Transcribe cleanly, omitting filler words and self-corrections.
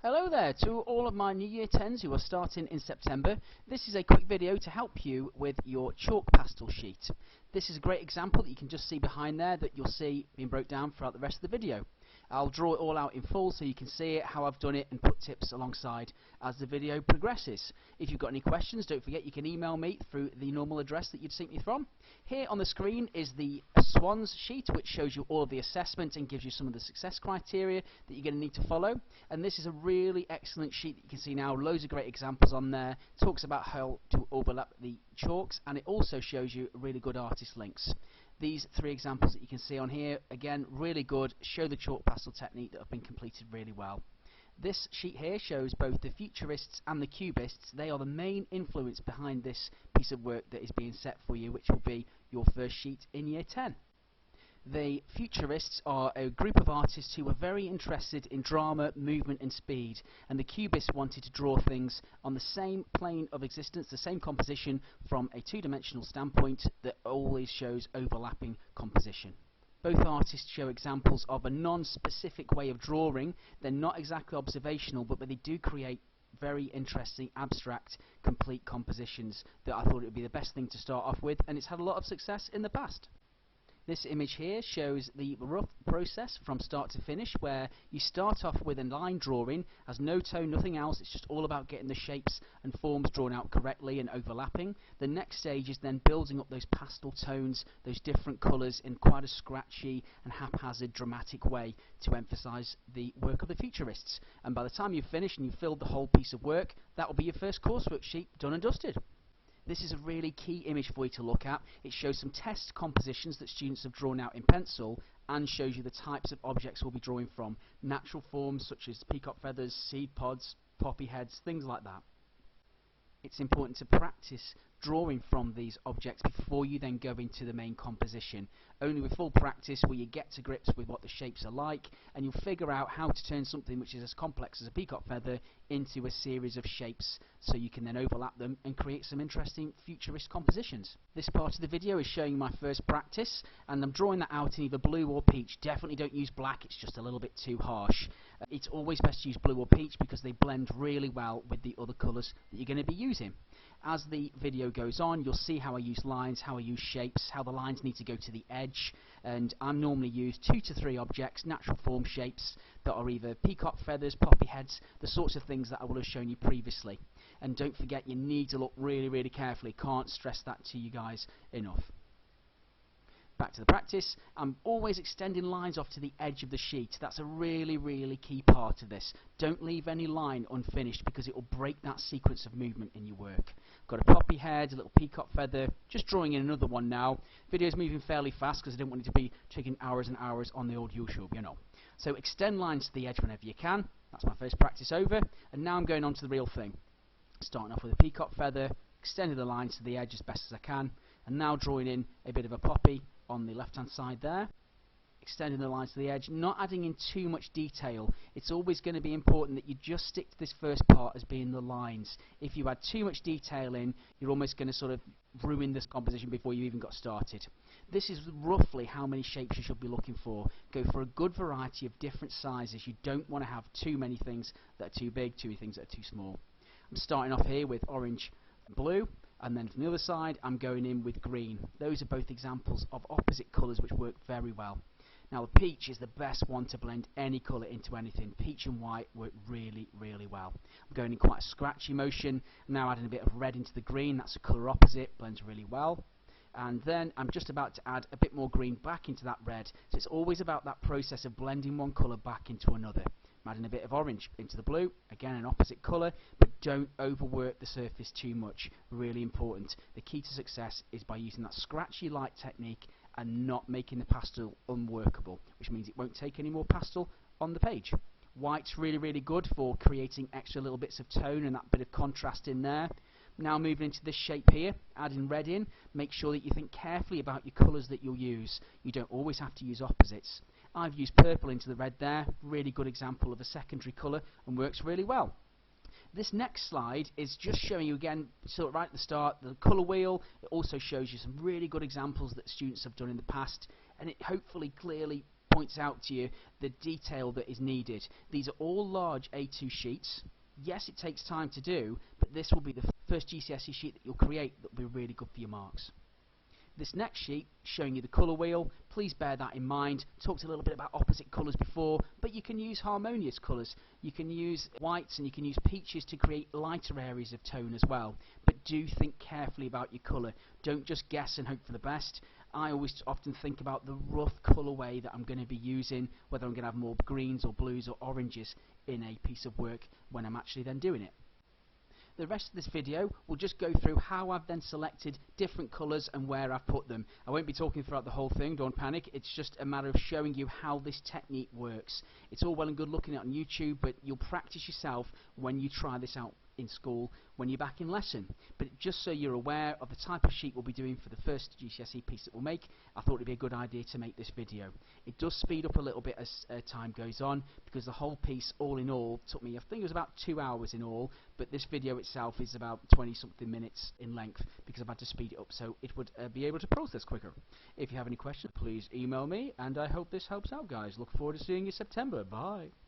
Hello there to all of my new year 10s who are starting in September. This is a quick video to help you with your chalk pastel sheet. This is a great example that you can just see behind there that you'll see being broke down throughout the rest of the video. I'll draw it all out in full so you can see it, how I've done it, and put tips alongside as the video progresses. If you've got any questions, don't forget you can email me through the normal address that you'd seen me from. Here on the screen is the Swans sheet, which shows you all of the assessment and gives you some of the success criteria that you're going to need to follow. And this is a really excellent sheet that you can see now, loads of great examples on there, talks about how to overlap the chalks, and it also shows you really good artist links. These three examples that you can see on here, again, really good, show the chalk pastel technique that have been completed really well. This sheet here shows both the Futurists and the Cubists. They are the main influence behind this piece of work that is being set for you, which will be your first sheet in year 10. The Futurists are a group of artists who were very interested in drama, movement and speed, and the Cubists wanted to draw things on the same plane of existence, the same composition from a two-dimensional standpoint that always shows overlapping composition. Both artists show examples of a non-specific way of drawing. They're not exactly observational, but they do create very interesting, abstract, complete compositions that I thought it would be the best thing to start off with, and it's had a lot of success in the past. This image here shows the rough process from start to finish, where you start off with a line drawing, has no tone, nothing else. It's just all about getting the shapes and forms drawn out correctly and overlapping. The next stage is then building up those pastel tones, those different colours in quite a scratchy and haphazard dramatic way to emphasise the work of the Futurists. And by the time you've finished and you've filled the whole piece of work, that will be your first coursework sheet done and dusted. This is a really key image for you to look at. It shows some test compositions that students have drawn out in pencil and shows you the types of objects we'll be drawing from. Natural forms such as peacock feathers, seed pods, poppy heads, things like that. It's important to practice drawing from these objects before you then go into the main composition. Only with full practice will you get to grips with what the shapes are like, and you'll figure out how to turn something which is as complex as a peacock feather into a series of shapes, so you can then overlap them and create some interesting futurist compositions. This part of the video is showing my first practice, and I'm drawing that out in either blue or peach. Definitely don't use black, it's just a little bit too harsh. It's always best to use blue or peach because they blend really well with the other colours that you're going to be using. As the video goes on, you'll see how I use lines, how I use shapes, how the lines need to go to the edge, and I normally use 2 to 3 objects, natural form shapes that are either peacock feathers, poppy heads, the sorts of things that I will have shown you previously. And don't forget, you need to look really, really carefully. Can't stress that to you guys enough. Back to the practice, I'm always extending lines off to the edge of the sheet. That's a really, really key part of this. Don't leave any line unfinished because it will break that sequence of movement in your work. Got a poppy head, a little peacock feather, just drawing in another one now. Video's moving fairly fast because I didn't want it to be taking hours and hours on the old YouTube, you know. So extend lines to the edge whenever you can. That's my first practice over, and now I'm going on to the real thing. Starting off with a peacock feather, extending the lines to the edge as best as I can, and now drawing in a bit of a poppy on the left hand side there, extending the lines to the edge, not adding in too much detail. It's always going to be important that you just stick to this first part as being the lines. If you add too much detail in, you're almost going to sort of ruin this composition before you even got started. This is roughly how many shapes you should be looking for. Go for a good variety of different sizes. You don't want to have too many things that are too big, too many things that are too small. I'm starting off here with orange and blue, and then from the other side I'm going in with green. Those are both examples of opposite colours which work very well. Now the peach is the best one to blend any colour into anything. Peach and white work really, really well. I'm going in quite a scratchy motion, now adding a bit of red into the green. That's a colour opposite, blends really well. And then I'm just about to add a bit more green back into that red. So it's always about that process of blending one colour back into another. I'm adding a bit of orange into the blue, again an opposite colour, but don't overwork the surface too much. Really important. The key to success is by using that scratchy light technique and not making the pastel unworkable, which means it won't take any more pastel on the page. White's really, really good for creating extra little bits of tone and that bit of contrast in there. Now moving into this shape here, adding red in, make sure that you think carefully about your colours that you'll use. You don't always have to use opposites. I've used purple into the red there, really good example of a secondary colour and works really well. This next slide is just showing you again, sort of right at the start, the colour wheel. It also shows you some really good examples that students have done in the past, and it hopefully clearly points out to you the detail that is needed. These are all large A2 sheets. Yes, it takes time to do, but this will be the first GCSE sheet that you'll create that will be really good for your marks. This next sheet, showing you the colour wheel, please bear that in mind. Talked a little bit about opposite colours before, but you can use harmonious colours. You can use whites and you can use peaches to create lighter areas of tone as well. But do think carefully about your colour. Don't just guess and hope for the best. I always often think about the rough colourway that I'm going to be using, whether I'm going to have more greens or blues or oranges in a piece of work when I'm actually then doing it. The rest of this video will just go through how I've then selected different colours and where I've put them. I won't be talking throughout the whole thing, don't panic. It's just a matter of showing you how this technique works. It's all well and good looking at it on YouTube, but you'll practice yourself when you try this out in school when you're back in lesson. But just so you're aware of the type of sheet we'll be doing for the first GCSE piece that we'll make, I thought it'd be a good idea to make this video. It does speed up a little bit as time goes on, because the whole piece all in all took me, I think it was about 2 hours in all, but this video itself is about 20 something minutes in length because I've had to speed it up so it would be able to process quicker. If you have any questions, please email me, and I hope this helps out, guys. Look forward to seeing you September. Bye.